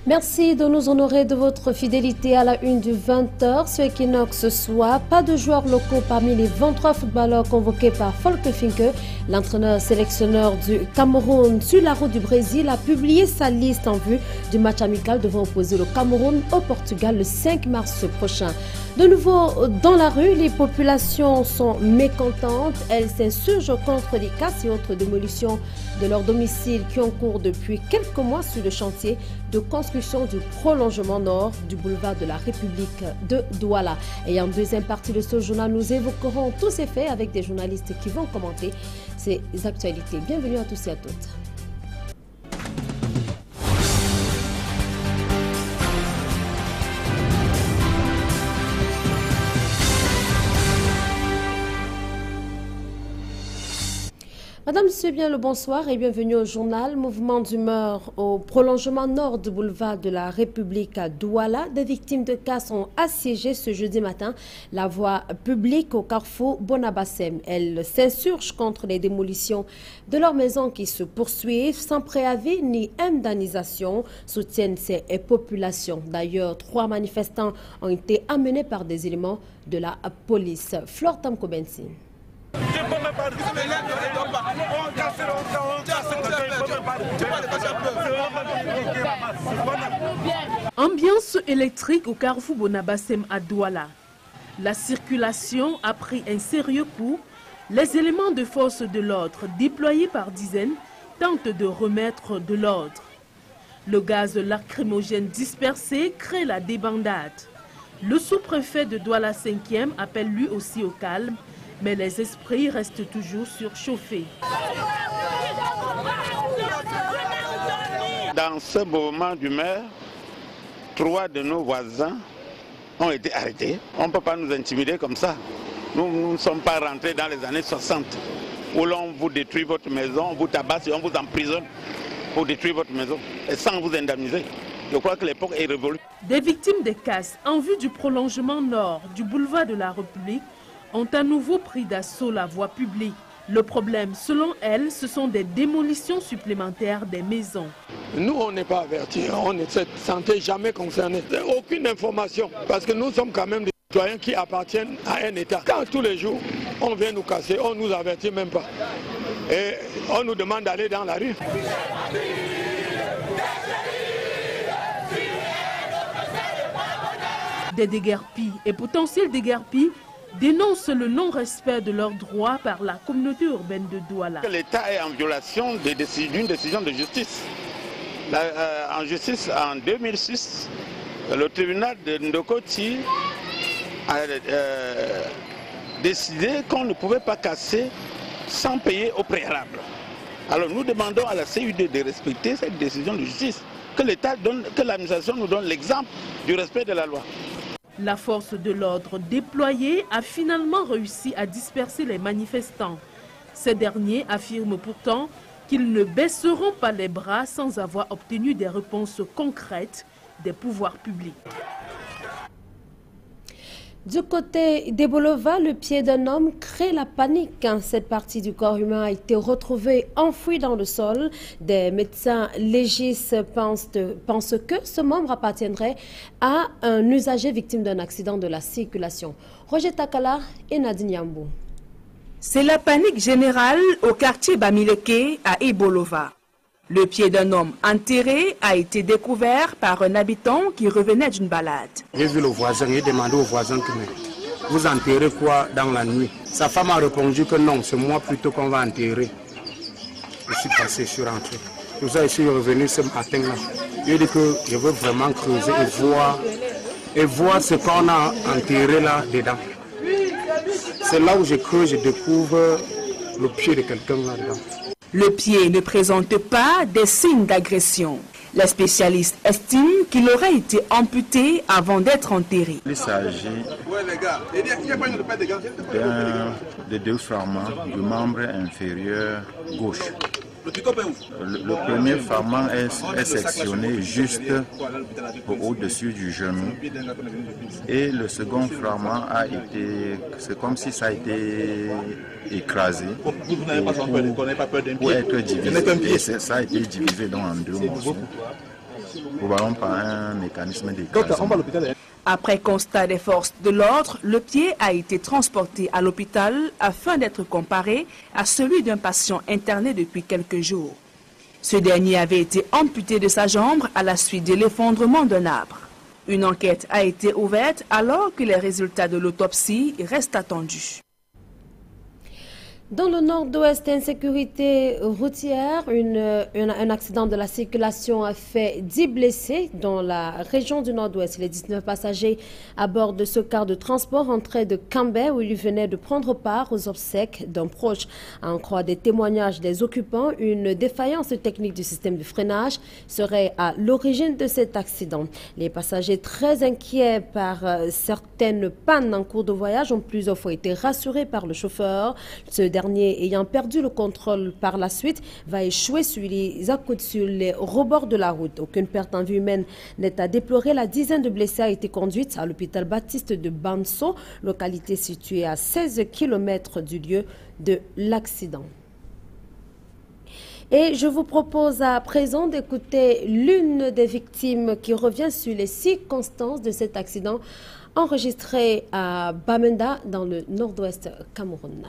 Merci de nous honorer de votre fidélité à la une du 20h. Ce équinoxe ce soir, pas de joueurs locaux parmi les 23 footballeurs convoqués par Volker Finke. L'entraîneur sélectionneur du Cameroun sur la route du Brésil a publié sa liste en vue du match amical devant opposer le Cameroun au Portugal le 5 mars prochain. De nouveau dans la rue, les populations sont mécontentes. Elles s'insurgent contre les casses et autres démolitions de leurs domiciles qui ont cours depuis quelques mois sur le chantier de construction du prolongement nord du boulevard de la République de Douala. Et en deuxième partie de ce journal, nous évoquerons tous ces faits avec des journalistes qui vont commenter ces actualités. Bienvenue à tous et à toutes. Madame, Monsieur, bien le bonsoir et bienvenue au journal. Mouvement d'humeur au prolongement nord du boulevard de la République à Douala. Des victimes de casse ont assiégé ce jeudi matin la voie publique au carrefour Bonabassem. Elles s'insurgent contre les démolitions de leurs maisons qui se poursuivent sans préavis ni indemnisation, soutiennent ces populations. D'ailleurs, 3 manifestants ont été amenés par des éléments de la police. Flore Tamkobensi. Ambiance électrique au carrefour Bonabassem à Douala. La circulation a pris un sérieux coup. Les éléments de force de l'ordre déployés par dizaines tentent de remettre de l'ordre. Le gaz lacrymogène dispersé crée la débandade. Le sous-préfet de Douala 5e appelle lui aussi au calme. Mais les esprits restent toujours surchauffés. Dans ce mouvement d'humeur, 3 de nos voisins ont été arrêtés. On ne peut pas nous intimider comme ça. Nous ne sommes pas rentrés dans les années 60 où l'on vous détruit votre maison, on vous tabasse et on vous emprisonne pour détruire votre maison et sans vous indemniser. Je crois que l'époque est révolue. Des victimes des casses en vue du prolongement nord du boulevard de la République ont à nouveau pris d'assaut la voie publique. Le problème, selon elles, ce sont des démolitions supplémentaires des maisons. Nous, on n'est pas avertis, on ne se sentait jamais concernés. Aucune information, parce que nous sommes quand même des citoyens qui appartiennent à un État. Quand tous les jours, on vient nous casser, on ne nous avertit même pas. Et on nous demande d'aller dans la rue. Des déguerpis et potentiels déguerpis dénoncent le non-respect de leurs droits par la communauté urbaine de Douala. L'État est en violation d'une décision de justice. En justice, en 2006, le tribunal de Ndokoti a décidé qu'on ne pouvait pas casser sans payer au préalable. Alors nous demandons à la CUD de respecter cette décision de justice, que l'État donne, que l'administration nous donne l'exemple du respect de la loi. La force de l'ordre déployée a finalement réussi à disperser les manifestants. Ces derniers affirment pourtant qu'ils ne baisseront pas les bras sans avoir obtenu des réponses concrètes des pouvoirs publics. Du côté des boulevards, le pied d'un homme crée la panique. Cette partie du corps humain a été retrouvée enfouie dans le sol. Des médecins légistes pensent que ce membre appartiendrait à un usager victime d'un accident de la circulation. Roger Takala et Nadine Yambou. C'est la panique générale au quartier Bamileke à Ibolova. Le pied d'un homme enterré a été découvert par un habitant qui revenait d'une balade. J'ai vu le voisin et demandé au voisin que vous enterrez quoi dans la nuit? Sa femme a répondu que non, c'est moi plutôt qu'on va enterrer. Je suis passé, je suis rentré. Pour ça, je suis revenu ce matin-là. Je dis que je veux vraiment creuser et voir ce qu'on a enterré là-dedans. C'est là où je creuse, je découvre le pied de quelqu'un là-dedans. Le pied ne présente pas des signes d'agression. Les spécialistes estiment qu'il aurait été amputé avant d'être enterré. Il s'agit de 2 fragments du membre inférieur gauche. Le premier fragment est sectionné juste au-dessus du genou et le second fragment a été, c'est comme si ça a été écrasé pour être divisé. Et ça a été divisé donc en 2 morceaux. probablement par un mécanisme d'écrasement. Après constat des forces de l'ordre, le pied a été transporté à l'hôpital afin d'être comparé à celui d'un patient interné depuis quelques jours. Ce dernier avait été amputé de sa jambe à la suite de l'effondrement d'un arbre. Une enquête a été ouverte alors que les résultats de l'autopsie restent attendus. Dans le nord-ouest, insécurité routière, un accident de la circulation a fait 10 blessés dans la région du nord-ouest. Les 19 passagers à bord de ce car de transport entraient de Cambé où ils venaient de prendre part aux obsèques d'un proche. À en croire des témoignages des occupants, une défaillance technique du système de freinage serait à l'origine de cet accident. Les passagers très inquiets par certaines pannes en cours de voyage ont plusieurs fois été rassurés par le chauffeur. Ce dernier ayant perdu le contrôle par la suite, va échouer sur les rebords de la route. Aucune perte en vie humaine n'est à déplorer. La dizaine de blessés a été conduite à l'hôpital Baptiste de Banso, localité située à 16 km du lieu de l'accident. Et je vous propose à présent d'écouter l'une des victimes qui revient sur les circonstances de cet accident enregistré à Bamenda dans le nord-ouest camerounais.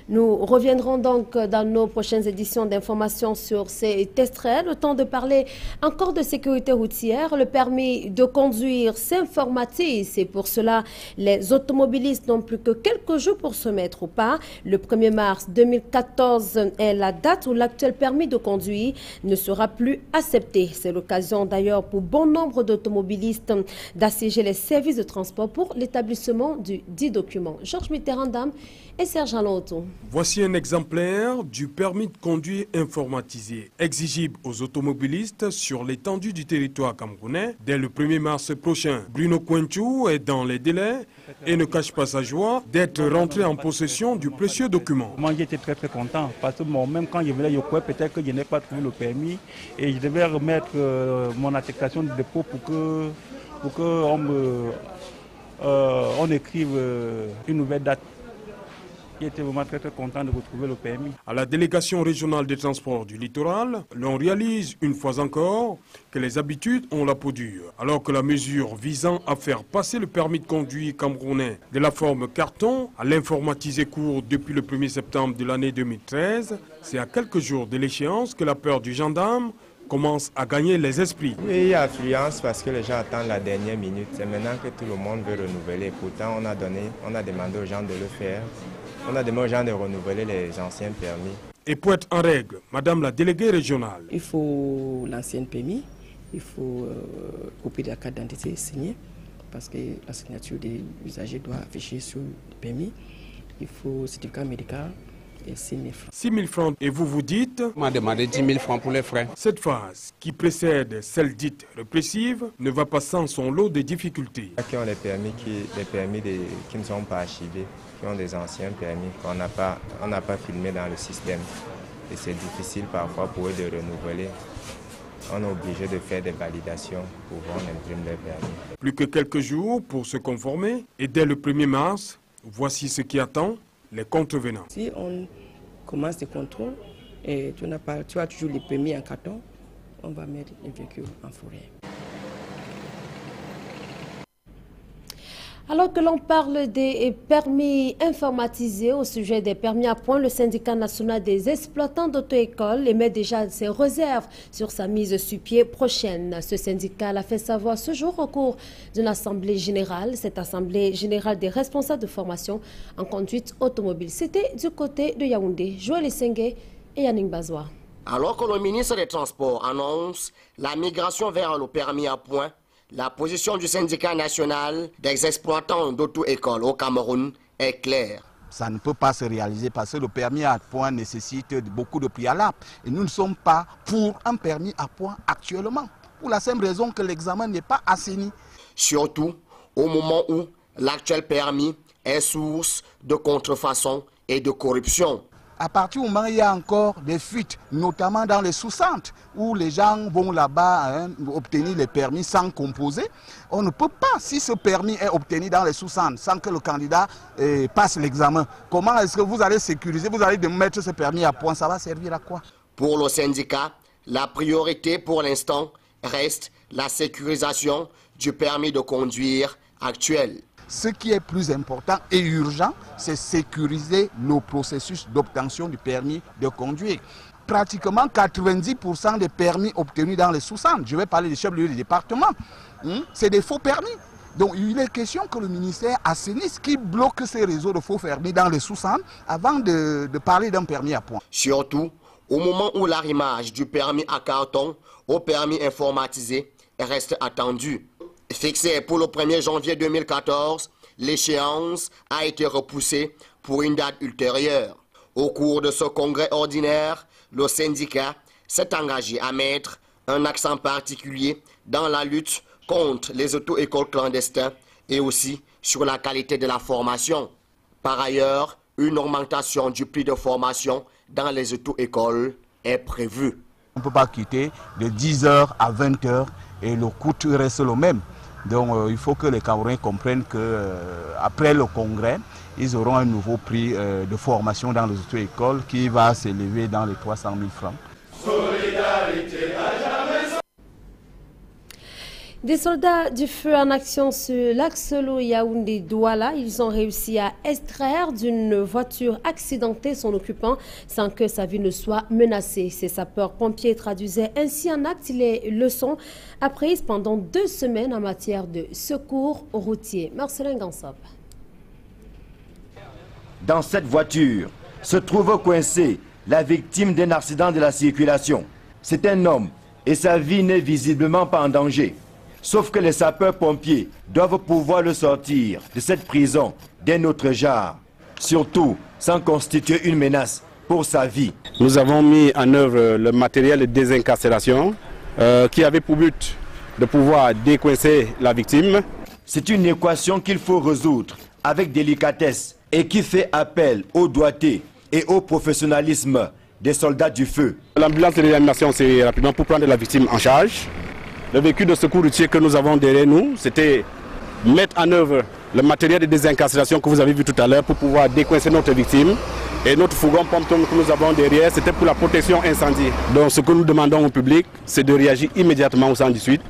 Nous reviendrons donc dans nos prochaines éditions d'informations sur ces extraits. Le temps de parler encore de sécurité routière. Le permis de conduire s'informatise et pour cela, les automobilistes n'ont plus que quelques jours pour se mettre au pas. Le 1er mars 2014 est la date où l'actuel permis de conduire ne sera plus accepté. C'est l'occasion d'ailleurs pour bon nombre d'automobilistes d'assiéger les services de transport pour l'établissement du dit document. Georges Mitterrand-Dam et Serge Alonto. Voici un exemplaire du permis de conduire informatisé, exigible aux automobilistes sur l'étendue du territoire camerounais dès le 1er mars prochain. Bruno Coinchou est dans les délais et ne cache pas sa joie d'être rentré en possession du précieux document. Moi j'étais très content parce que même quand je venais, je croyais peut-être que je n'ai pas trouvé le permis et je devais remettre mon attestation de dépôt pour qu'on on écrive une nouvelle date. J'étais vraiment très content de retrouver le permis. À la délégation régionale des transports du littoral, l'on réalise une fois encore que les habitudes ont la peau dure. Alors que la mesure visant à faire passer le permis de conduire camerounais de la forme carton à l'informatisé court depuis le 1er septembre de l'année 2013, c'est à quelques jours de l'échéance que la peur du gendarme commence à gagner les esprits. Oui, il y a affluence parce que les gens attendent la dernière minute. C'est maintenant que tout le monde veut renouveler. Pourtant, on a demandé aux gens de le faire. On a demandé aux gens de renouveler les anciens permis. Et pour être en règle, Madame la déléguée régionale. Il faut l'ancien permis, il faut copie de la carte d'identité signée, parce que la signature des usagers doit afficher sur le permis. Il faut certificat médical et 6 000 francs. 6 000 francs. Et vous vous dites? On m'a demandé 10 000 francs pour les frais. Cette phase, qui précède celle dite répressive, ne va pas sans son lot de difficultés. Qui ont les permis qui ne sont pas archivés, qui ont des anciens permis qu'on n'a pas filmé dans le système. Et c'est difficile parfois pour eux de renouveler. On est obligé de faire des validations pour voir l'imprime des permis. Plus que quelques jours pour se conformer et dès le 1er mars, voici ce qui attend les contrevenants. Si on commence des contrôles et tu as toujours les permis en carton, on va mettre les véhicules en forêt. Alors que l'on parle des permis informatisés au sujet des permis à points, le syndicat national des exploitants d'auto-école émet déjà ses réserves sur sa mise sur pied prochaine. Ce syndicat l'a fait savoir ce jour au cours d'une assemblée générale. Cette assemblée générale des responsables de formation en conduite automobile. C'était du côté de Yaoundé. Joël Essengue et Yannick Bazoua. Alors que le ministre des Transports annonce la migration vers le permis à points, la position du syndicat national des exploitants d'auto-école au Cameroun est claire. Ça ne peut pas se réaliser parce que le permis à points nécessite beaucoup de préalables. Et nous ne sommes pas pour un permis à points actuellement, pour la simple raison que l'examen n'est pas assaini. Surtout au moment où l'actuel permis est source de contrefaçon et de corruption. À partir du moment où il y a encore des fuites, notamment dans les sous-centres, où les gens vont là-bas obtenir les permis sans composer, on ne peut pas, si ce permis est obtenu dans les sous-centres, sans que le candidat passe l'examen, comment est-ce que vous allez sécuriser, vous allez mettre ce permis à point, ça va servir à quoi? Pour le syndicat, la priorité pour l'instant reste la sécurisation du permis de conduire actuel. Ce qui est plus important et urgent, c'est sécuriser le processus d'obtention du permis de conduire. Pratiquement 90% des permis obtenus dans les sous-centres, je vais parler des chefs-lieux des départements, c'est des faux permis. Donc il est question que le ministère assainisse, qui bloque ces réseaux de faux permis dans les sous-centres avant de parler d'un permis à point. Surtout, au moment où l'arrimage du permis à carton au permis informatisé reste attendu. Fixé pour le 1er janvier 2014, l'échéance a été repoussée pour une date ultérieure. Au cours de ce congrès ordinaire, le syndicat s'est engagé à mettre un accent particulier dans la lutte contre les auto-écoles clandestines et aussi sur la qualité de la formation. Par ailleurs, une augmentation du prix de formation dans les auto-écoles est prévue. On ne peut pas quitter de 10h à 20h et le coût reste le même. Donc il faut que les Camerounais comprennent qu'après le congrès, ils auront un nouveau prix de formation dans les auto-écoles qui va s'élever dans les 300 000 francs. Solidarité à jamais. Des soldats du feu en action sur l'axe Yaoundé-Douala, ils ont réussi à extraire d'une voiture accidentée son occupant sans que sa vie ne soit menacée. Ces sapeurs-pompiers traduisaient ainsi en acte les leçons apprises pendant 2 semaines en matière de secours routier. Marcelin Gansop. Dans cette voiture se trouve coincé la victime d'un accident de la circulation. C'est un homme et sa vie n'est visiblement pas en danger. Sauf que les sapeurs-pompiers doivent pouvoir le sortir de cette prison d'un autre genre, surtout sans constituer une menace pour sa vie. Nous avons mis en œuvre le matériel de désincarcération qui avait pour but de pouvoir décoincer la victime. C'est une équation qu'il faut résoudre avec délicatesse et qui fait appel au doigté et au professionnalisme des soldats du feu. L'ambulance de réanimation, c'est rapidement pour prendre la victime en charge. Le véhicule de secours routier que nous avons derrière nous, c'était mettre en œuvre le matériel de désincarcération que vous avez vu tout à l'heure pour pouvoir décoincer notre victime. Et notre fourgon Pom-Tom que nous avons derrière, c'était pour la protection incendie. Donc ce que nous demandons au public, c'est de réagir immédiatement au 118.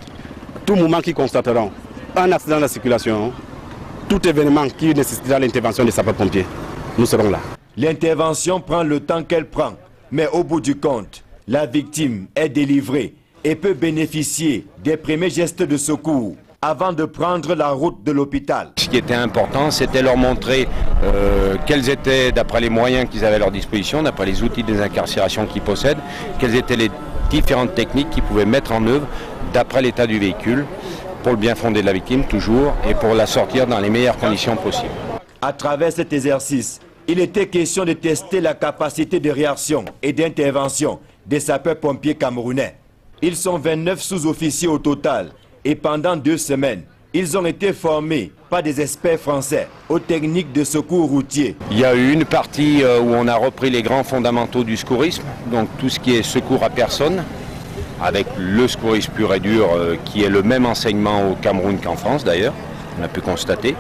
Tout moment qu'ils constateront un accident de la circulation, tout événement qui nécessitera l'intervention des sapeurs-pompiers, nous serons là. L'intervention prend le temps qu'elle prend, mais au bout du compte, la victime est délivrée et peut bénéficier des premiers gestes de secours avant de prendre la route de l'hôpital. Ce qui était important, c'était leur montrer quels étaient, d'après les moyens qu'ils avaient à leur disposition, d'après les outils de désincarcération qu'ils possèdent, quelles étaient les différentes techniques qu'ils pouvaient mettre en œuvre d'après l'état du véhicule, pour le bien fondé de la victime toujours, et pour la sortir dans les meilleures conditions possibles. À travers cet exercice, il était question de tester la capacité de réaction et d'intervention des sapeurs-pompiers camerounais. Ils sont 29 sous-officiers au total et pendant 2 semaines, ils ont été formés par des experts français aux techniques de secours routier. Il y a eu une partie où on a repris les grands fondamentaux du secourisme, donc tout ce qui est secours à personne, avec le secourisme pur et dur qui est le même enseignement au Cameroun qu'en France d'ailleurs, on a pu constater.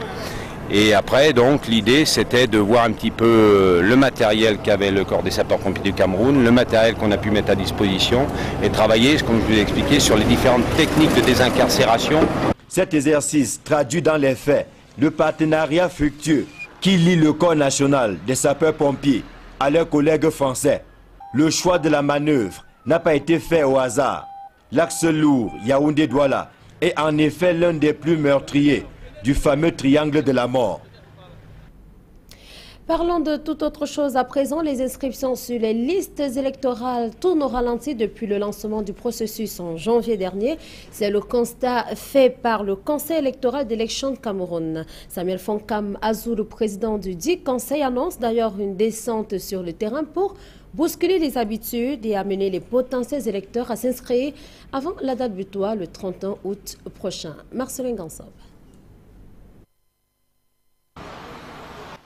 Et après, donc, l'idée, c'était de voir un petit peu le matériel qu'avait le corps des sapeurs-pompiers du Cameroun, le matériel qu'on a pu mettre à disposition et travailler, comme je vous ai expliqué, sur les différentes techniques de désincarcération. Cet exercice traduit dans les faits le partenariat fructueux qui lie le corps national des sapeurs-pompiers à leurs collègues français. Le choix de la manœuvre n'a pas été fait au hasard. L'axe lourd Yaoundé-Douala est en effet l'un des plus meurtriers du fameux triangle de la mort. Parlons de toute autre chose à présent. Les inscriptions sur les listes électorales tournent au ralenti depuis le lancement du processus en janvier dernier. C'est le constat fait par le Conseil électoral d'élection de Cameroun. Samuel Fonkam Azou, le président du dit conseil, annonce d'ailleurs une descente sur le terrain pour bousculer les habitudes et amener les potentiels électeurs à s'inscrire avant la date butoir le 31 août prochain. Marcelin Gansop.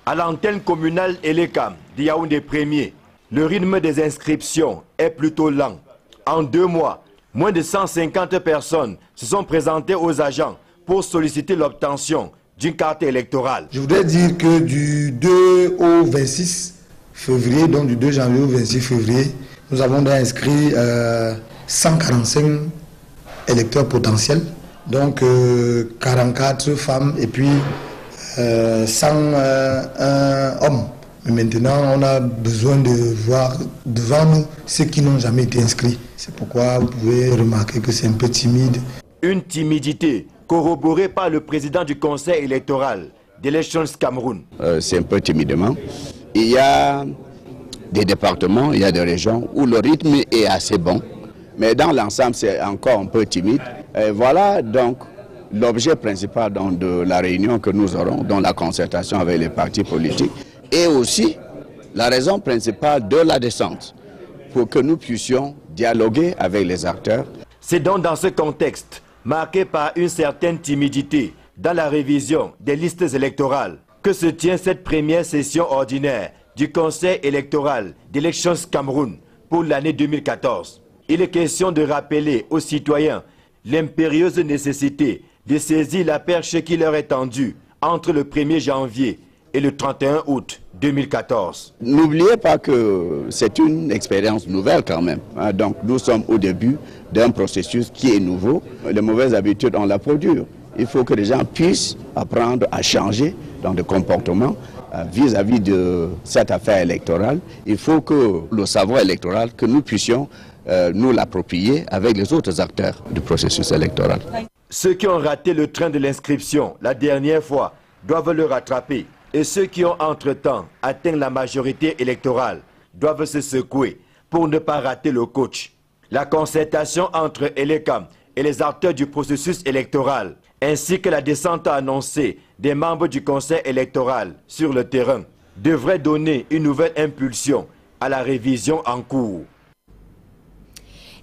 À l'antenne communale Elekam de Yaoundé 1er, Le rythme des inscriptions est plutôt lent. En 2 mois, moins de 150 personnes se sont présentées aux agents pour solliciter l'obtention d'une carte électorale. Je voudrais dire que du 2 au 26 février, donc du 2 janvier au 26 février, nous avons inscrit 145 électeurs potentiels, donc 44 femmes et puis 101 hommes. Mais maintenant, on a besoin de voir devant nous ceux qui n'ont jamais été inscrits. C'est pourquoi vous pouvez remarquer que c'est un peu timide. Une timidité corroborée par le président du conseil électoral d'Elections Cameroun. C'est un peu timidement. Il y a des départements, il y a des régions où le rythme est assez bon. Mais dans l'ensemble, c'est encore un peu timide. Et voilà donc l'objet principal de la réunion que nous aurons, dans la concertation avec les partis politiques. Et aussi la raison principale de la descente, pour que nous puissions dialoguer avec les acteurs. C'est donc dans ce contexte, marqué par une certaine timidité dans la révision des listes électorales, que se tient cette première session ordinaire du Conseil électoral d'Elections Cameroun pour l'année 2014. Il est question de rappeler aux citoyens l'impérieuse nécessité de saisir la perche qui leur est tendue entre le 1er janvier et le 31 août 2014. N'oubliez pas que c'est une expérience nouvelle quand même. Donc nous sommes au début d'un processus qui est nouveau. Les mauvaises habitudes, on la produit. Il faut que les gens puissent apprendre à changer dans des comportements vis-à-vis de cette affaire électorale. Il faut que le savoir électoral, que nous puissions nous l'approprier avec les autres acteurs du processus électoral. Ceux qui ont raté le train de l'inscription la dernière fois doivent le rattraper. Et ceux qui ont entre-temps atteint la majorité électorale doivent se secouer pour ne pas rater le coach. La concertation entre Elecam et les acteurs du processus électoral, ainsi que la descente annoncée des membres du conseil électoral sur le terrain, devrait donner une nouvelle impulsion à la révision en cours.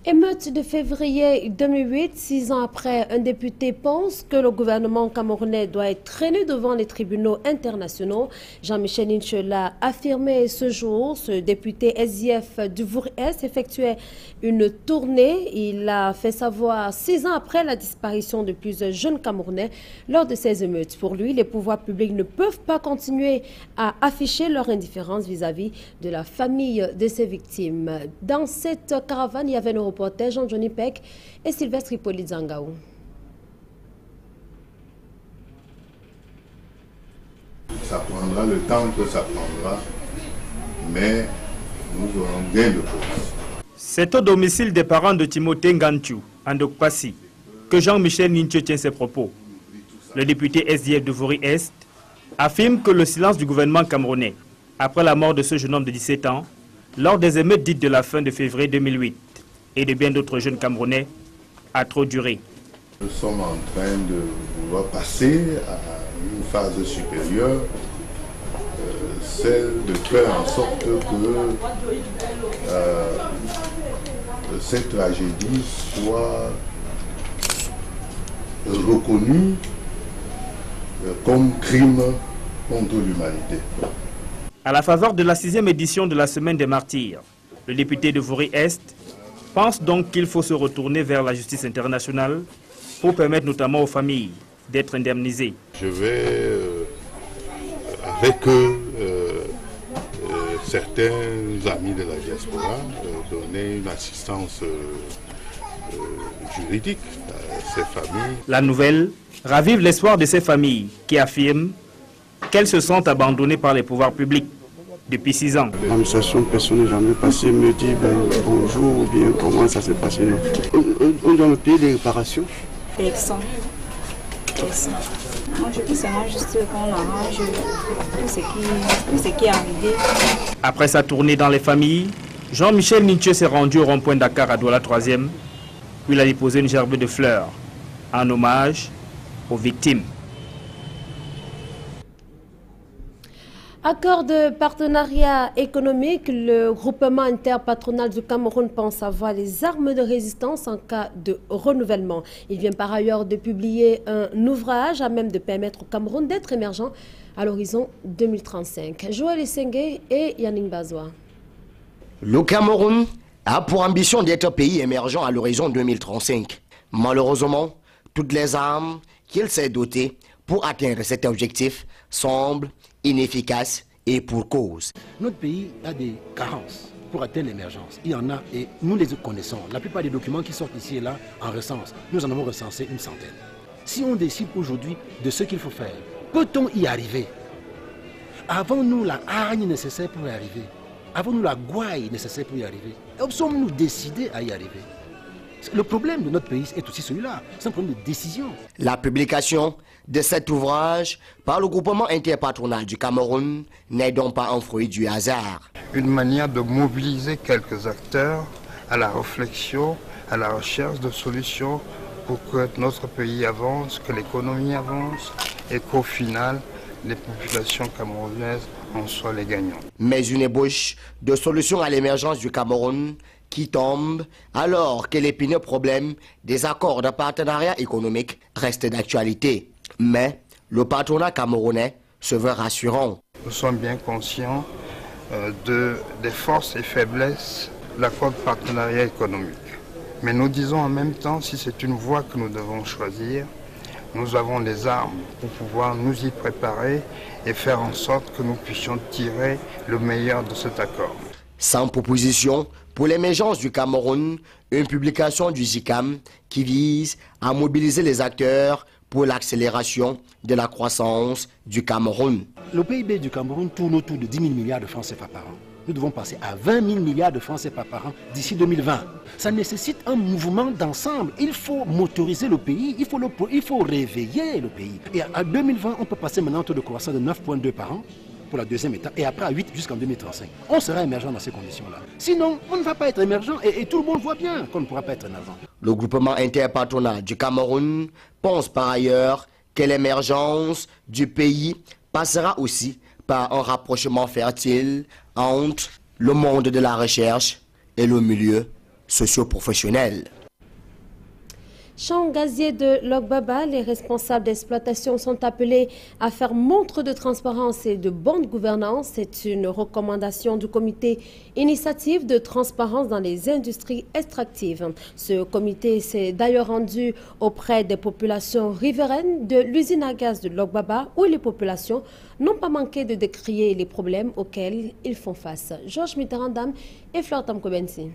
Émeute de février 2008, 6 ans après, un député pense que le gouvernement camerounais doit être traîné devant les tribunaux internationaux. Jean-Michel Ninche l'a affirmé ce jour. Ce député SIF du Vouri-Est effectuait une tournée. Il a fait savoir 6 ans après la disparition de plusieurs jeunes Camerounais lors de ces émeutes. Pour lui, les pouvoirs publics ne peuvent pas continuer à afficher leur indifférence vis-à-vis de la famille de ces victimes. Dans cette caravane, il y avait nos reporter Jean-Johnny Peck et Sylvestre Hippolyte Zangaou. Ça prendra le temps que ça prendra, mais nous aurons gain de cause. C'est au domicile des parents de Timothée Ngantu, en Dokpasi, que Jean-Michel Ninche tient ses propos. Le député SDF de Vouri-Est affirme que le silence du gouvernement camerounais, après la mort de ce jeune homme de 17 ans, lors des émeutes dites de la fin de février 2008, et de bien d'autres jeunes Camerounais, a trop duré. Nous sommes en train de vouloir passer à une phase supérieure, celle de faire en sorte que cette tragédie soit reconnue comme crime contre l'humanité. À la faveur de la 6e édition de la Semaine des Martyrs, le député de Vouri-Est pense donc qu'il faut se retourner vers la justice internationale pour permettre notamment aux familles d'être indemnisées. Je vais, avec certains amis de la diaspora, donner une assistance juridique à ces familles. La nouvelle ravive l'espoir de ces familles qui affirment qu'elles se sentent abandonnées par les pouvoirs publics depuis 6 ans. L'administration, personne n'est jamais passé me dit bonjour ou bien comment ça s'est passé. On doit me payer des réparations. Personne. Moi je peux seulement juste qu'on arrange tout ce qui est arrivé. Après sa tournée dans les familles, Jean-Michel Ninche s'est rendu au rond-point Dakar à Douala 3e, où il a déposé une gerbe de fleurs en hommage aux victimes. Accord de partenariat économique, le groupement interpatronal du Cameroun pense avoir les armes de résistance en cas de renouvellement. Il vient par ailleurs de publier un ouvrage à même de permettre au Cameroun d'être émergent à l'horizon 2035. Joël Essengé et Yannick Bazoua. Le Cameroun a pour ambition d'être pays émergent à l'horizon 2035. Malheureusement, toutes les armes qu'il s'est doté pour atteindre cet objectif semblent inefficaces et pour cause. Notre pays a des carences pour atteindre l'émergence. Il y en a et nous les connaissons. La plupart des documents qui sortent ici et là en recense, nous en avons recensé une centaine. Si on décide aujourd'hui de ce qu'il faut faire, peut-on y arriver? Avons-nous la hargne nécessaire pour y arriver? Avons-nous la gouaille nécessaire pour y arriver? Sommes-nous décidés à y arriver? Le problème de notre pays est aussi celui-là, c'est un problème de décision. La publication de cet ouvrage par le groupement interpatronal du Cameroun n'est donc pas un fruit du hasard. Une manière de mobiliser quelques acteurs à la réflexion, à la recherche de solutions pour que notre pays avance, que l'économie avance et qu'au final, les populations camerounaises en soient les gagnants. Mais une ébauche de solutions à l'émergence du Cameroun qui tombe alors que l'épineux problème des accords de partenariat économique reste d'actualité. Mais le patronat camerounais se veut rassurant. Nous sommes bien conscients des forces et faiblesses de l'accord de partenariat économique. Mais nous disons en même temps, si c'est une voie que nous devons choisir, nous avons les armes pour pouvoir nous y préparer et faire en sorte que nous puissions tirer le meilleur de cet accord. Sans proposition pour l'émergence du Cameroun, une publication du ZICAM qui vise à mobiliser les acteurs pour l'accélération de la croissance du Cameroun. Le PIB du Cameroun tourne autour de 10 000 milliards de francs CFA par an. Nous devons passer à 20 000 milliards de francs CFA par an d'ici 2020. Ça nécessite un mouvement d'ensemble. Il faut motoriser le pays, il faut réveiller le pays. Et à 2020, on peut passer maintenant un taux de croissance de 9,2 par an pour la deuxième étape, et après à 8 jusqu'en 2035. On sera émergent dans ces conditions-là. Sinon, on ne va pas être émergent et tout le monde voit bien qu'on ne pourra pas être émergent. Le groupement interpatronal du Cameroun pense par ailleurs que l'émergence du pays passera aussi par un rapprochement fertile entre le monde de la recherche et le milieu socio-professionnel. Champ gazier de Logbaba, les responsables d'exploitation sont appelés à faire montre de transparence et de bonne gouvernance. C'est une recommandation du comité initiative de transparence dans les industries extractives. Ce comité s'est d'ailleurs rendu auprès des populations riveraines de l'usine à gaz de Logbaba où les populations n'ont pas manqué de décrier les problèmes auxquels ils font face. Georges Mitterrandam et Fleur Tamkobensi.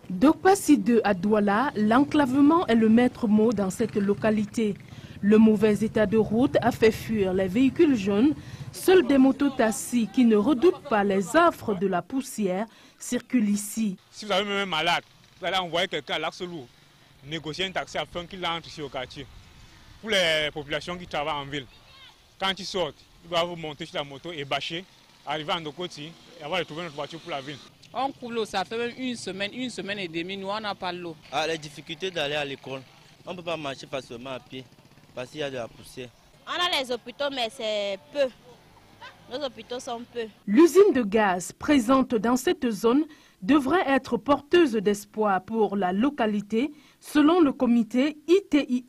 Dokpasi 2 à Douala, l'enclavement est le maître mot dans cette localité. Le mauvais état de route a fait fuir les véhicules jaunes. Seuls des mototaxis qui ne redoutent pas les affres de la poussière circulent ici. Si vous avez même un malade, vous allez envoyer quelqu'un à l'Axe Lourd, négocier un taxi afin qu'il entre ici au quartier. Pour les populations qui travaillent en ville, quand ils sortent, ils doivent monter sur la moto et bâcher, arriver en Dokoti et avoir trouvé notre voiture pour la ville. On coule l'eau, ça fait même une semaine et demie, nous on n'a pas l'eau. Ah, les difficultés d'aller à l'école, on ne peut pas marcher facilement à pied parce qu'il y a de la poussière. On a les hôpitaux mais c'est peu, nos hôpitaux sont peu. L'usine de gaz présente dans cette zone devrait être porteuse d'espoir pour la localité. Selon le comité ITIE,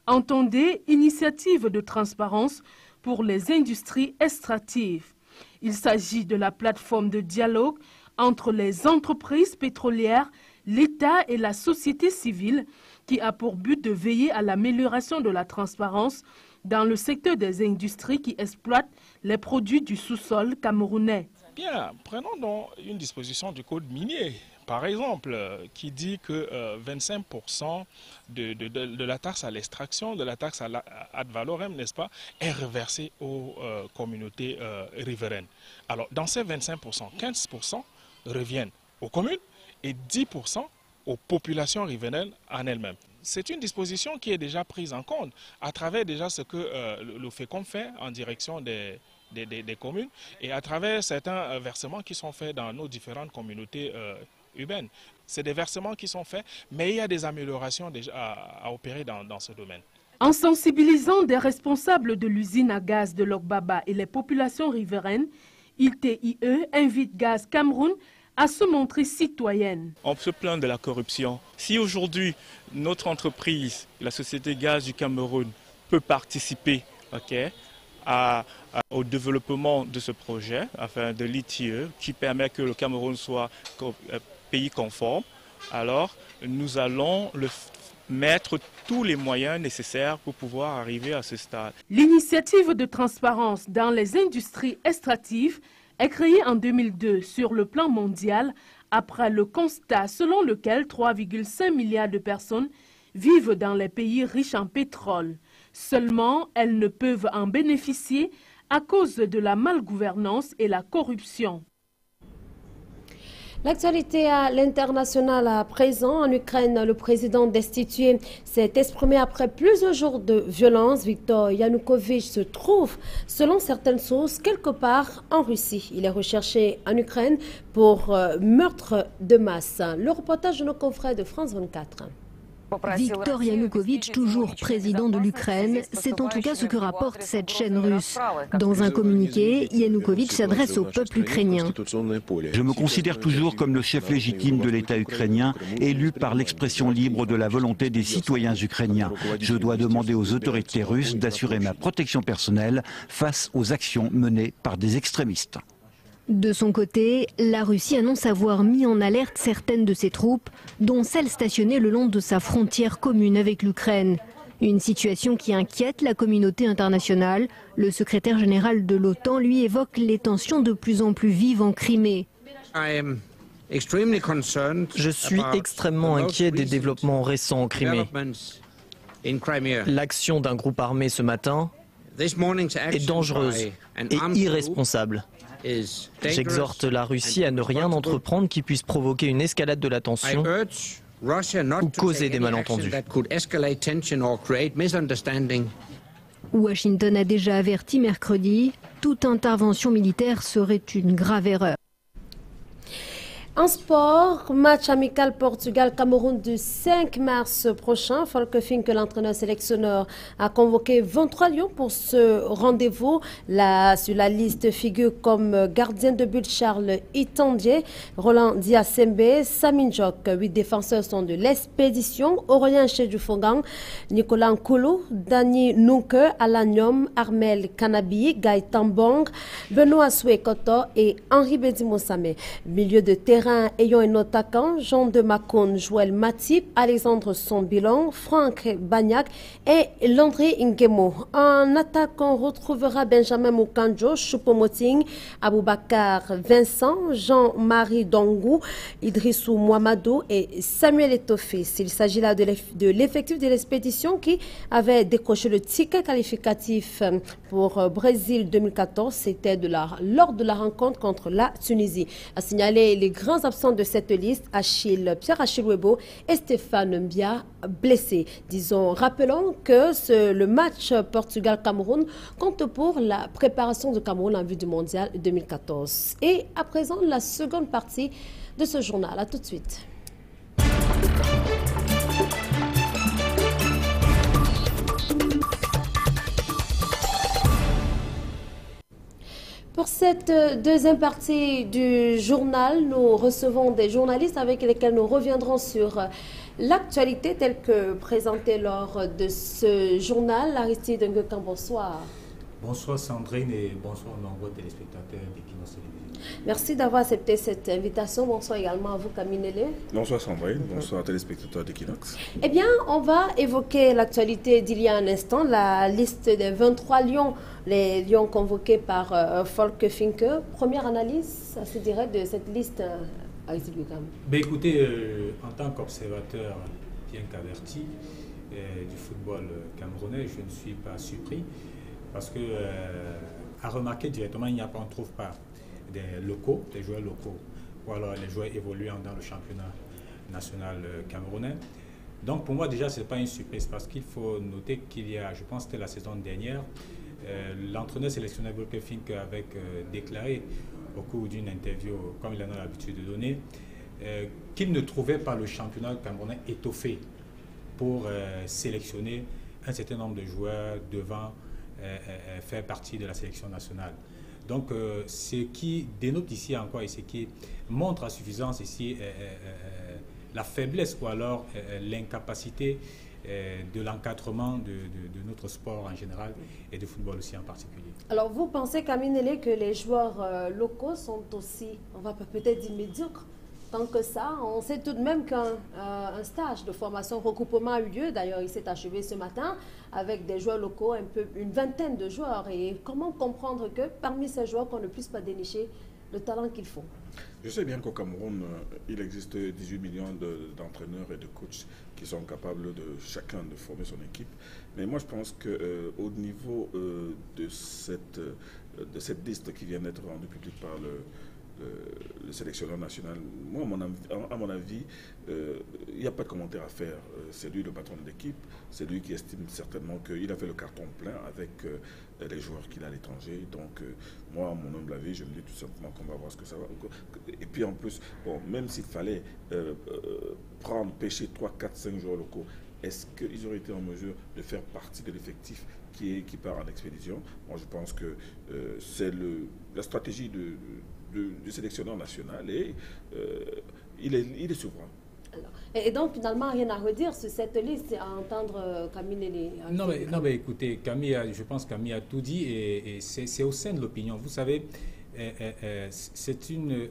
entendez initiative de transparence pour les industries extractives. Il s'agit de la plateforme de dialogue entre les entreprises pétrolières, l'État et la société civile qui a pour but de veiller à l'amélioration de la transparence dans le secteur des industries qui exploitent les produits du sous-sol camerounais. Bien, prenons donc une disposition du code minier, par exemple, qui dit que 25% de la taxe à l'extraction, de la taxe ad valorem, n'est-ce pas, est reversée aux communautés riveraines. Alors, dans ces 25%, 15% reviennent aux communes et 10% aux populations riveraines en elles-mêmes. C'est une disposition qui est déjà prise en compte à travers déjà ce que le FECOM fait en direction des communes et à travers certains versements qui sont faits dans nos différentes communautés urbaines. C'est des versements qui sont faits, mais il y a des améliorations déjà à opérer dans ce domaine. En sensibilisant des responsables de l'usine à gaz de Logbaba et les populations riveraines, ITIE invite Gaz Cameroun à se montrer citoyenne. On se plaint de la corruption. Si aujourd'hui notre entreprise, la société Gaz du Cameroun, peut participer à au développement de ce projet, enfin de l'ITIE, qui permet que le Cameroun soit pays conforme, alors nous allons mettre tous les moyens nécessaires pour pouvoir arriver à ce stade. L'initiative de transparence dans les industries extractives est créée en 2002 sur le plan mondial après le constat selon lequel 3,5 milliards de personnes vivent dans les pays riches en pétrole. Seulement, elles ne peuvent en bénéficier à cause de la malgouvernance et la corruption. L'actualité à l'international à présent. En Ukraine, le président destitué s'est exprimé après plusieurs jours de violence. Viktor Yanukovych se trouve, selon certaines sources, quelque part en Russie. Il est recherché en Ukraine pour meurtre de masse. Le reportage de nos confrères de France 24. Viktor Yanukovych, toujours président de l'Ukraine, c'est en tout cas ce que rapporte cette chaîne russe. Dans un communiqué, Yanukovych s'adresse au peuple ukrainien. Je me considère toujours comme le chef légitime de l'État ukrainien, élu par l'expression libre de la volonté des citoyens ukrainiens. Je dois demander aux autorités russes d'assurer ma protection personnelle face aux actions menées par des extrémistes. De son côté, la Russie annonce avoir mis en alerte certaines de ses troupes, dont celles stationnées le long de sa frontière commune avec l'Ukraine. Une situation qui inquiète la communauté internationale. Le secrétaire général de l'OTAN, lui, évoque les tensions de plus en plus vives en Crimée. Je suis extrêmement inquiet des développements récents en Crimée. L'action d'un groupe armé ce matin est dangereuse et irresponsable. J'exhorte la Russie à ne rien entreprendre qui puisse provoquer une escalade de la tension ou causer des malentendus. Washington a déjà averti mercredi, toute intervention militaire serait une grave erreur. En sport, match amical Portugal-Cameroun du 5 mars prochain. Volker Finke, l'entraîneur sélectionneur, a convoqué 23 lions pour ce rendez-vous. Sur la liste figurent comme gardien de but Charles Itandier, Roland Diasembe, Saminjok. 8 défenseurs sont de l'expédition: Aurélien Chedufogang, Nicolas Nkulu, Dani Nunke, Alanium, Armel Kanabi, Gaëtan Bong, Benoît Souekoto et Henri Bedimosame. Milieu de terrain ayant un attaquant, Jean de Macon, Joël Matip, Alexandre Sombilon, Franck Bagnac et Landry Ngemo. En attaque, on retrouvera Benjamin Mukanjo, Choupo-Moting, Aboubakar Vincent, Jean-Marie Dongou, Idrissou Mouamadou et Samuel Etoffé. Il s'agit là de l'effectif de l'expédition qui avait décroché le ticket qualificatif pour Brésil 2014. C'était lors de la rencontre contre la Tunisie. À signaler les grands absents de cette liste: Pierre Achille Webo et Stéphane Mbia, blessés. Rappelons que le match Portugal-Cameroun compte pour la préparation du Cameroun en vue du mondial 2014. Et à présent, la seconde partie de ce journal. À tout de suite. Pour cette deuxième partie du journal, nous recevons des journalistes avec lesquels nous reviendrons sur l'actualité telle que présentée lors de ce journal. Aristide Nguekan, bonsoir. Bonsoir Sandrine et bonsoir aux nombreux téléspectateurs d'Equinox Télévision. Merci d'avoir accepté cette invitation. Bonsoir également à vous, Camille Nélé. Bonsoir Sandrine, bonsoir téléspectateurs d'Equinox. Eh bien, on va évoquer l'actualité d'il y a un instant, la liste des 23 lions, les lions convoqués par Volker Finke. Première analyse assez directe de cette liste, Aristide Nguekan. Écoutez, en tant qu'observateur bien qu'averti du football camerounais, je ne suis pas surpris parce que, à remarquer directement, on ne trouve pas des joueurs locaux, ou alors les joueurs évoluant dans le championnat national camerounais. Donc pour moi déjà ce n'est pas une surprise parce qu'il faut noter qu'il y a, je pense que c'était la saison dernière, l'entraîneur sélectionneur Volker Finke avait déclaré au cours d'une interview, comme il en a l'habitude de donner, qu'il ne trouvait pas le championnat camerounais étoffé pour sélectionner un certain nombre de joueurs devant faire partie de la sélection nationale. Donc, ce qui dénote ici encore et ce qui montre à suffisance ici la faiblesse ou alors l'incapacité de l'encadrement de notre sport en général et du football aussi en particulier. Alors vous pensez, Camille Nélé, que les joueurs locaux sont aussi, on va peut-être dire médiocres? Tant que ça, on sait tout de même qu'un stage de formation regroupement a eu lieu. D'ailleurs, il s'est achevé ce matin avec des joueurs locaux, une vingtaine de joueurs. Et comment comprendre que parmi ces joueurs, qu'on ne puisse pas dénicher le talent qu'il faut? Je sais bien qu'au Cameroun, il existe 18 millions d'entraîneurs et de coachs qui sont capables de chacun de former son équipe. Mais moi, je pense qu'au niveau de cette liste qui vient d'être rendue publique par le sélectionneur national, moi, à mon avis, il n'y a pas de commentaire à faire. C'est lui le patron de l'équipe, c'est lui qui estime certainement qu'il a fait le carton plein avec les joueurs qu'il a à l'étranger. Donc, moi, à mon humble avis, je me dis tout simplement qu'on va voir ce que ça va. Et puis en plus, bon, même s'il fallait pêcher 3, 4, 5 joueurs locaux, est-ce qu'ils auraient été en mesure de faire partie de l'effectif qui part en expédition? Moi, je pense que c'est la stratégie du sélectionneur national et il est souverain. Alors, et donc, finalement, rien à redire sur cette liste, à entendre Camille et non, mais écoutez, je pense que Camille a tout dit et c'est au sein de l'opinion. Vous savez,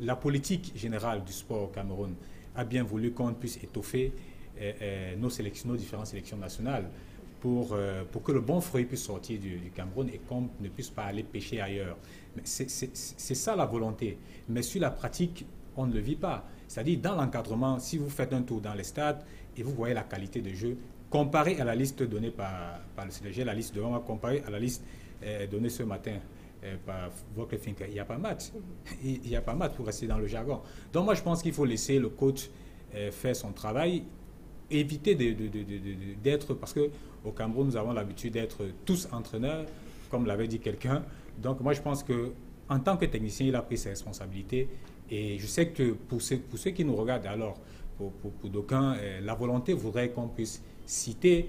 la politique générale du sport au Cameroun a bien voulu qu'on puisse étoffer nos différentes sélections nationales pour que le bon fruit puisse sortir du Cameroun et qu'on ne puisse pas aller pêcher ailleurs. C'est ça la volonté. Mais sur la pratique, on ne le vit pas. C'est-à-dire, dans l'encadrement, si vous faites un tour dans les stades et vous voyez la qualité de jeu, comparé à la liste donnée par le CDG, la liste devant moi, comparé à la liste donnée ce matin par Volker Finke, il n'y a pas match. Il n'y a pas match pour rester dans le jargon. Donc moi, je pense qu'il faut laisser le coach faire son travail, éviter d'être, parce qu'au Cameroun, nous avons l'habitude d'être tous entraîneurs, comme l'avait dit quelqu'un. Donc moi, je pense qu'en tant que technicien, il a pris ses responsabilités. Et je sais que pour ceux qui nous regardent, alors, pour d'aucuns, la volonté voudrait qu'on puisse citer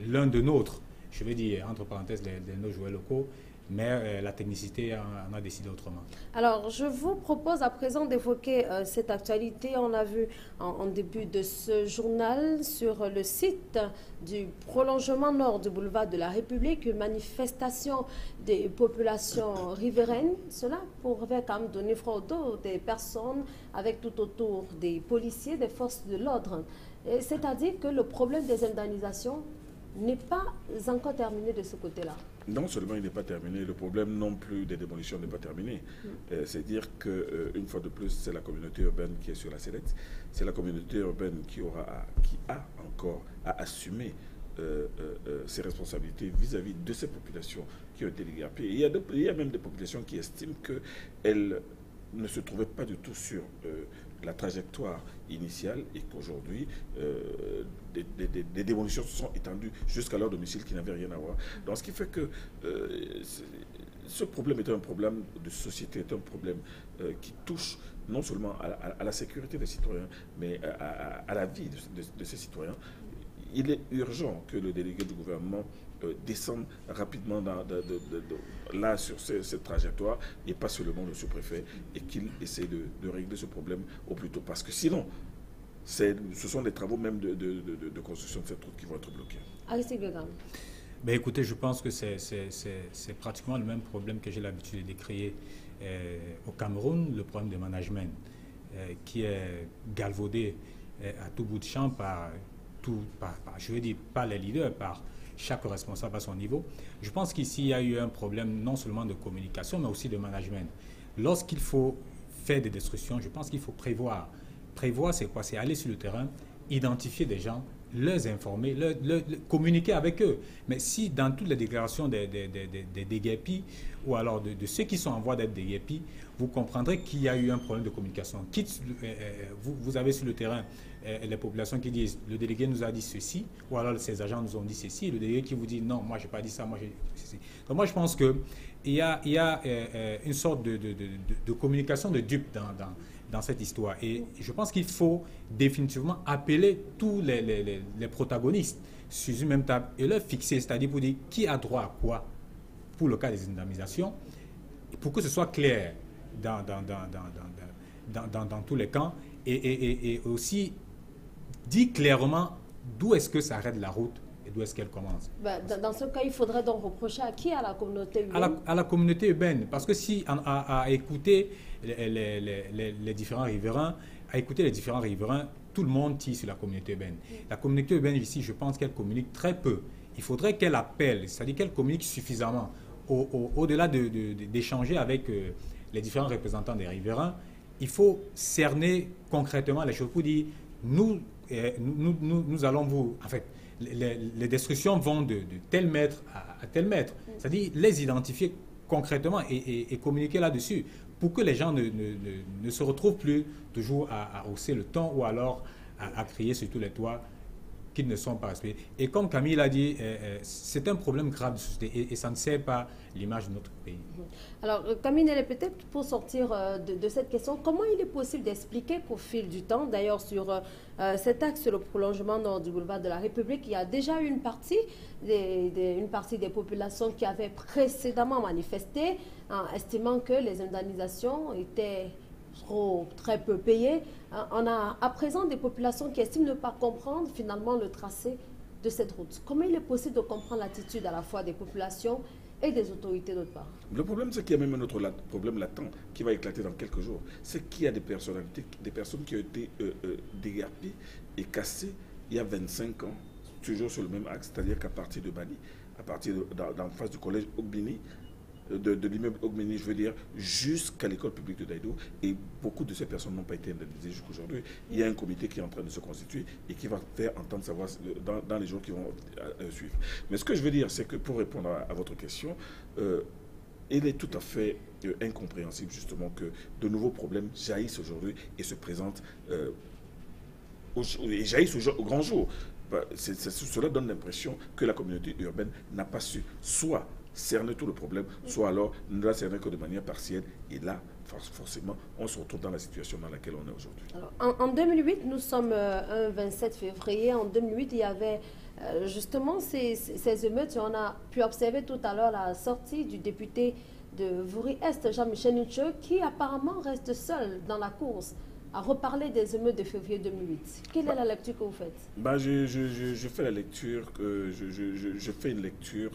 l'un de nôtres, je vais dire entre parenthèses de nos joueurs locaux, mais la technicité en a décidé autrement. Alors, je vous propose à présent d'évoquer cette actualité. On a vu en début de ce journal sur le site du prolongement nord du boulevard de la République, une manifestation des populations riveraines. Cela pourrait quand même donner froid au dos des personnes avec tout autour des policiers, des forces de l'ordre. C'est-à-dire que le problème des indemnisations n'est pas encore terminé de ce côté-là. Non seulement il n'est pas terminé, le problème non plus des démolitions n'est pas terminé. C'est-à-dire qu'une fois de plus, c'est la communauté urbaine qui est sur la sellette. C'est la communauté urbaine qui a encore à assumer ses responsabilités vis-à-vis de ces populations qui ont été dégagées. Il y a même des populations qui estiment qu'elles ne se trouvaient pas du tout sur la trajectoire initiale et qu'aujourd'hui, des démolitions se sont étendues jusqu'à leur domicile qui n'avaient rien à voir. Donc ce qui fait que ce problème est un problème de société, est un problème qui touche non seulement à la sécurité des citoyens, mais à la vie de ces citoyens. Il est urgent que le délégué du gouvernement descende rapidement là sur cette trajectoire et pas seulement le sous-préfet et qu'il essaie de régler ce problème au plus tôt. Parce que sinon, ce sont des travaux même de construction de cette route qui vont être bloqués. Ben écoutez, je pense que c'est pratiquement le même problème que j'ai l'habitude de décrire au Cameroun, le problème de management qui est galvaudé à tout bout de champ je veux dire, par les leaders, par chaque responsable à son niveau. Je pense qu'ici, il y a eu un problème non seulement de communication, mais aussi de management. Lorsqu'il faut faire des destructions, je pense qu'il faut prévoir. Prévoir, c'est quoi? C'est aller sur le terrain, identifier des gens, les informer, communiquer avec eux. Mais si dans toutes les déclarations des déguerpis, ou alors de ceux qui sont en voie d'être déguerpis, vous comprendrez qu'il y a eu un problème de communication. Vous avez sur le terrain les populations qui disent « le délégué nous a dit ceci », ou alors ces agents nous ont dit ceci, et le délégué qui vous dit « non, moi je n'ai pas dit ça, moi j'ai dit ceci ». Donc moi je pense qu'il y a une sorte de communication de dupes dans cette histoire. Et je pense qu'il faut définitivement appeler tous les protagonistes sur une même table et leur fixer, c'est-à-dire pour dire qui a droit à quoi pour le cas des indemnisations, pour que ce soit clair dans tous les camps et aussi dit clairement d'où est-ce que s'arrête la route et d'où est-ce qu'elle commence. Dans ce cas, il faudrait donc reprocher à qui? À la communauté urbaine? À la communauté urbaine, parce que si à écouter les différents riverains, tout le monde tire sur la communauté urbaine. La communauté urbaine ici, je pense qu'elle communique très peu. Il faudrait qu'elle appelle, c'est-à-dire qu'elle communique suffisamment. Au-delà d'échanger avec les différents représentants des riverains, il faut cerner concrètement les choses pour dire nous allons vous... En fait, les destructions vont de tel mètre à tel mètre. C'est-à-dire les identifier concrètement et communiquer là-dessus pour que les gens ne se retrouvent plus toujours à hausser le ton ou alors à crier sur tous les toits qu'ils ne sont pas respectés. Et comme Camille l'a dit, c'est un problème grave de société et ça ne sert pas l'image de notre pays. Alors Camille, peut-être pour sortir de cette question, comment il est possible d'expliquer qu'au fil du temps, d'ailleurs sur cet axe, le prolongement nord du boulevard de la République, il y a déjà une partie des populations qui avaient précédemment manifesté, estimant que les indemnisations étaient très peu payées. On a à présent des populations qui estiment ne pas comprendre finalement le tracé de cette route. Comment il est possible de comprendre l'attitude à la fois des populations et des autorités d'autre part? Le problème, c'est qu'il y a même un autre problème latent qui va éclater dans quelques jours. C'est qu'il y a des personnes qui ont été dégarpées et cassées il y a 25 ans, toujours sur le même axe, c'est-à-dire qu'à partir de Bali, d'en face du collège Ogbini, de l'immeuble Ogmeni, je veux dire, jusqu'à l'école publique de Daïdo. Et beaucoup de ces personnes n'ont pas été indemnisées jusqu'aujourd'hui. Il y a un comité qui est en train de se constituer et qui va faire entendre savoir dans les jours qui vont suivre. Mais ce que je veux dire, c'est que pour répondre à votre question, il est tout à fait incompréhensible justement que de nouveaux problèmes jaillissent aujourd'hui et se présentent et jaillissent au grand jour. Cela donne l'impression que la communauté urbaine n'a pas su soit cerner tout le problème, soit alors ne la cerner que de manière partielle. Et là, forcément, on se retrouve dans la situation dans laquelle on est aujourd'hui. En 2008, nous sommes un 27 février. En 2008, il y avait justement ces émeutes. On a pu observer tout à l'heure la sortie du député de Vouri-Est, Jean-Michel Nitche, qui apparemment reste seul dans la course à reparler des émeutes de février 2008. Quelle est la lecture que vous faites? Je fais la lecture, je fais une lecture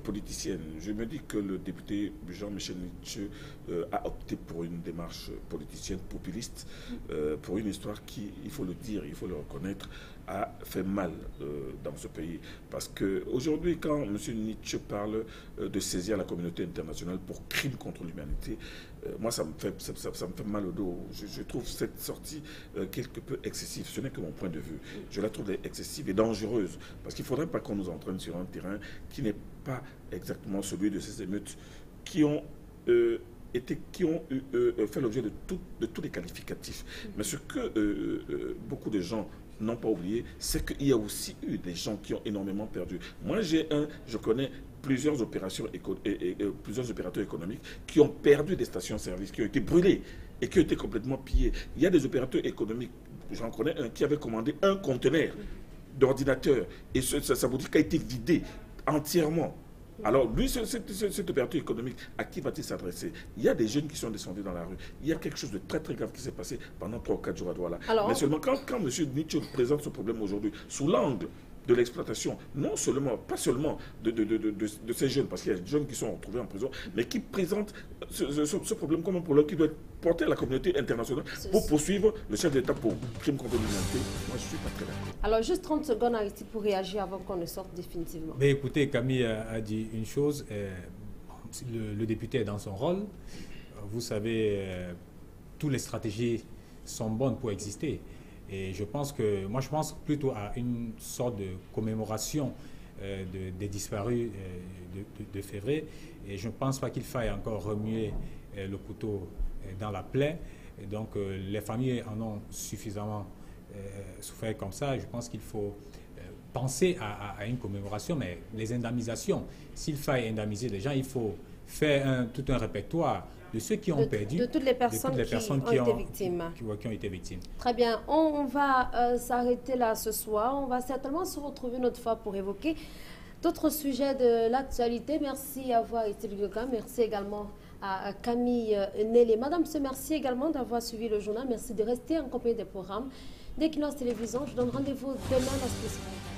politicienne. Je me dis que le député Jean-Michel Nitche a opté pour une démarche politicienne populiste, pour une histoire qui, il faut le dire, il faut le reconnaître, a fait mal dans ce pays. Parce qu'aujourd'hui, quand M. Nitche parle de saisir la communauté internationale pour crime contre l'humanité, moi, ça me fait mal au dos. Je trouve cette sortie quelque peu excessive. Ce n'est que mon point de vue. Je la trouve excessive et dangereuse. Parce qu'il ne faudrait pas qu'on nous entraîne sur un terrain qui n'est pas exactement celui de ces émeutes qui ont fait l'objet de tous les qualificatifs. Mais ce que beaucoup de gens n'ont pas oublié, c'est qu'il y a aussi eu des gens qui ont énormément perdu. Moi, je connais plusieurs opérateurs économiques qui ont perdu des stations-service, qui ont été brûlées et qui ont été complètement pillées. Il y a des opérateurs économiques, j'en connais un qui avait commandé un conteneur d'ordinateurs et ça vous dit qu'il a été vidé entièrement. Alors, lui, cet opérateur économique, à qui va-t-il s'adresser? Il y a des jeunes qui sont descendus dans la rue. Il y a quelque chose de très, très grave qui s'est passé pendant 3 ou 4 jours à Douala. Mais seulement, quand M. Nitche présente ce problème aujourd'hui, sous l'angle de l'exploitation, pas seulement de ces jeunes, parce qu'il y a des jeunes qui sont retrouvés en prison, mais qui présentent ce problème comme un problème qui doit être porté à la communauté internationale pour poursuivre le chef d'État pour crime contre l'humanité. Moi, je ne suis pas très d'accord. Alors, juste 30 secondes, Aristide, pour réagir avant qu'on ne sorte définitivement. Mais écoutez, Camille a dit une chose, le député est dans son rôle. Vous savez, toutes les stratégies sont bonnes pour exister. Et je pense plutôt à une sorte de commémoration des disparus de février. Et je ne pense pas qu'il faille encore remuer le couteau dans la plaie. Et donc les familles en ont suffisamment souffert comme ça. Je pense qu'il faut penser à une commémoration, mais les indemnisations, s'il faille indemniser les gens, il faut faire tout un répertoire de ceux qui ont perdu, de toutes les personnes, qui ont été victimes. Très bien, on va s'arrêter là ce soir. On va certainement se retrouver une autre fois pour évoquer d'autres sujets de l'actualité. Merci à vous, Aristide Goka. Merci également à Camille Nelly. Madame, merci également d'avoir suivi le journal. Merci de rester en compagnie des programmes d'Equinox Télévision. Je donne rendez-vous demain à la spéciale.